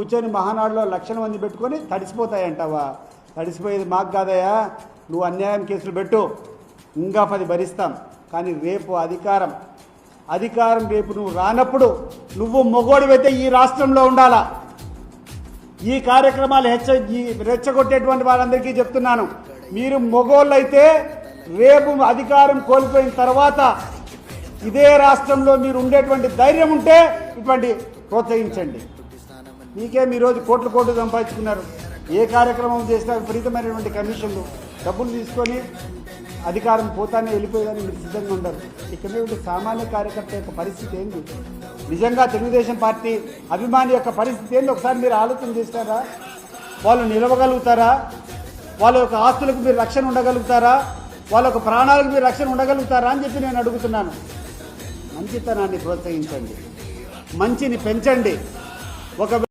కూర్చొని మహానాడులో లక్షల మంది పెట్టుకొని తడిసిపోతాయంటావా? తడిసిపోయేది మాకు కాదయా. నువ్వు అన్యాయం కేసులు పెట్టు, ఇంకా 10 భరిస్తాం. కానీ రేపు అధికారం రేపు నువ్వు రానప్పుడు నువ్వు మొగోడివైతే ఈ రాష్ట్రంలో ఉండాలా. ఈ కార్యక్రమాలు రెచ్చగొట్టేటువంటి వాళ్ళందరికీ చెప్తున్నాను, మీరు మొగోళ్ళు అయితే రేపు అధికారం కోల్పోయిన తర్వాత ఇదే రాష్ట్రంలో మీరు ఉండేటువంటి ధైర్యం ఉంటే ఇటువంటి ప్రోత్సహించండి. మీకేం ఈరోజు కోట్లు సంపాదించుకున్నారు. ఏ కార్యక్రమం చేసినా విపరీతమైనటువంటి కమిషన్లు, డబ్బులు తీసుకొని అధికారం పోతానే వెళ్ళిపోయేదని మీరు సిద్ధంగా ఉండరు. ఇక్కడ సామాన్య కార్యకర్త యొక్క పరిస్థితి ఏంటి? నిజంగా తెలుగుదేశం పార్టీ అభిమాని యొక్క పరిస్థితి ఏంటి ఒకసారి మీరు ఆలోచన చేస్తారా? వాళ్ళు నిలవగలుగుతారా? వాళ్ళ యొక్క ఆస్తులకు మీరు రక్షణ ఉండగలుగుతారా? వాళ్ళ యొక్క ప్రాణాలకు మీరు రక్షణ ఉండగలుగుతారా అని చెప్పి నేను అడుగుతున్నాను. మంచితనాన్ని ప్రోత్సహించండి, మంచిని పెంచండి. ఒక